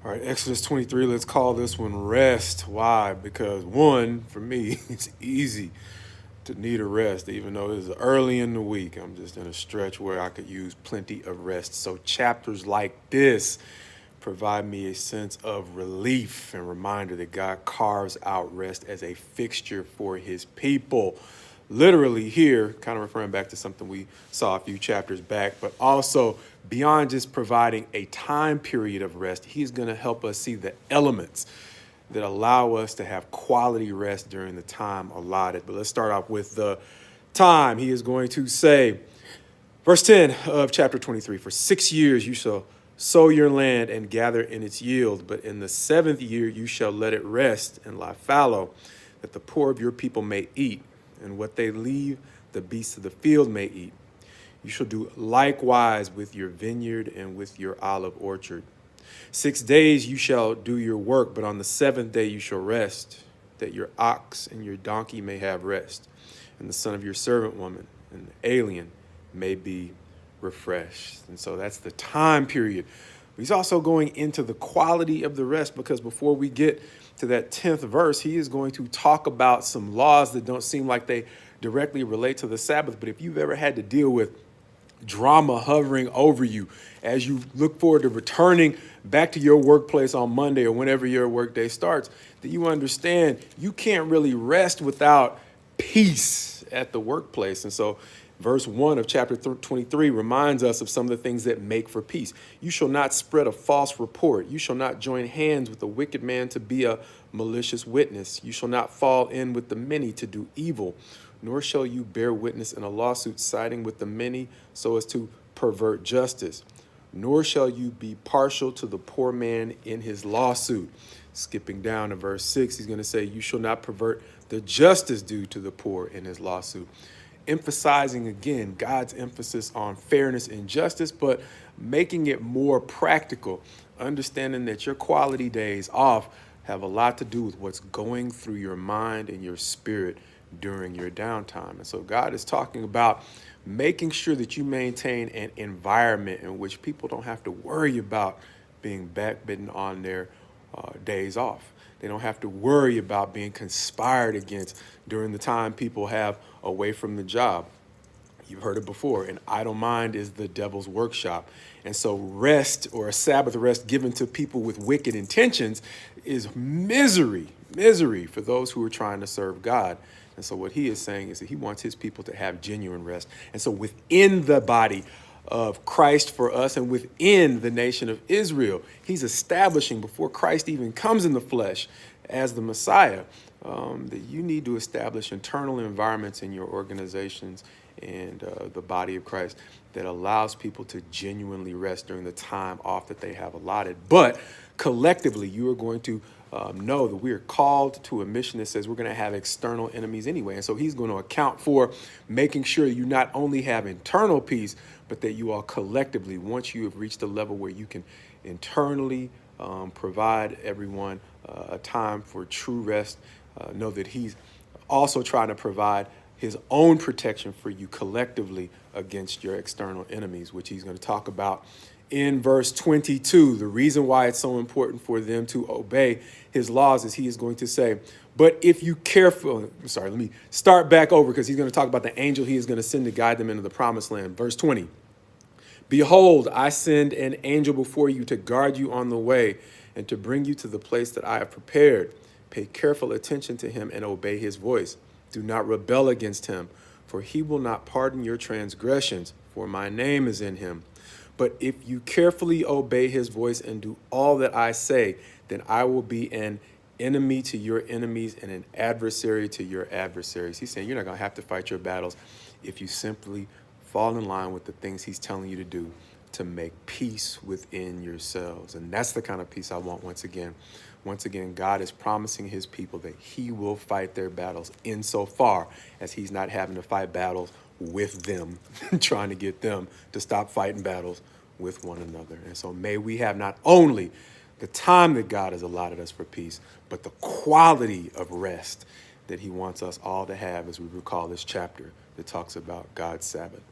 All right, Exodus 23, let's call this one rest. Why? Because one, for me, it's easy to need a rest, even though it's early in the week. I'm just in a stretch where I could use plenty of rest. So chapters like this provide me a sense of relief and reminder that God carves out rest as a fixture for his people. Literally here, kind of referring back to something we saw a few chapters back, but also beyond just providing a time period of rest, he's going to help us see the elements that allow us to have quality rest during the time allotted. But let's start off with the time. He is going to say, verse 10 of chapter 23, for 6 years you shall sow your land and gather in its yield, but in the seventh year you shall let it rest and lie fallow, that the poor of your people may eat, and what they leave the beasts of the field may eat. You shall do likewise with your vineyard and with your olive orchard. 6 days you shall do your work, but on the seventh day you shall rest, that your ox and your donkey may have rest, and the son of your servant woman and the alien may be refreshed. And so that's the time period. He's also going into the quality of the rest, because before we get to that 10th verse, he is going to talk about some laws that don't seem like they directly relate to the Sabbath. But if you've ever had to deal with drama hovering over you as you look forward to returning back to your workplace on Monday or whenever your workday starts, that you understand you can't really rest without peace at the workplace. And so verse 1 of chapter 23 reminds us of some of the things that make for peace. You shall not spread a false report. You shall not join hands with a wicked man to be a malicious witness. You shall not fall in with the many to do evil, nor shall you bear witness in a lawsuit siding with the many so as to pervert justice. Nor shall you be partial to the poor man in his lawsuit. Skipping down to verse 6, he's going to say, you shall not pervert the justice due to the poor in his lawsuit. Emphasizing again God's emphasis on fairness and justice, but making it more practical, understanding that your quality days off have a lot to do with what's going through your mind and your spirit during your downtime. And so God is talking about making sure that you maintain an environment in which people don't have to worry about being backbitten on their days off. They don't have to worry about being conspired against during the time people have away from the job. You've heard it before. An idle mind is the devil's workshop. And so rest, or a Sabbath rest given to people with wicked intentions, is misery for those who are trying to serve God. And so what he is saying is that he wants his people to have genuine rest. And so within the body of Christ for us and within the nation of Israel, he's establishing, before Christ even comes in the flesh as the Messiah, that you need to establish internal environments in your organizations and the body of Christ that allows people to genuinely rest during the time off that they have allotted. But collectively, you are going to know that we are called to a mission that says we're going to have external enemies anyway. And so he's going to account for making sure you not only have internal peace, but that you all collectively, once you have reached a level where you can internally provide everyone a time for true rest, know that he's also trying to provide his own protection for you collectively against your external enemies, which he's going to talk about in verse 22. The reason why it's so important for them to obey his laws is he is going to say, but if you carefully, let me start back over, because he's going to talk about the angel he is going to send to guide them into the promised land. Verse 20, behold, I send an angel before you to guard you on the way and to bring you to the place that I have prepared. Pay careful attention to him and obey his voice. Do not rebel against him, for he will not pardon your transgressions, for my name is in him. But if you carefully obey his voice and do all that I say, then I will be an enemy to your enemies and an adversary to your adversaries. He's saying you're not going to have to fight your battles if you simply fall in line with the things he's telling you to do to make peace within yourselves. And that's the kind of peace I want once again. Once again, God is promising his people that he will fight their battles insofar as he's not having to fight battles with them, trying to get them to stop fighting battles with one another. And so may we have not only the time that God has allotted us for peace, but the quality of rest that he wants us all to have as we recall this chapter that talks about God's Sabbath.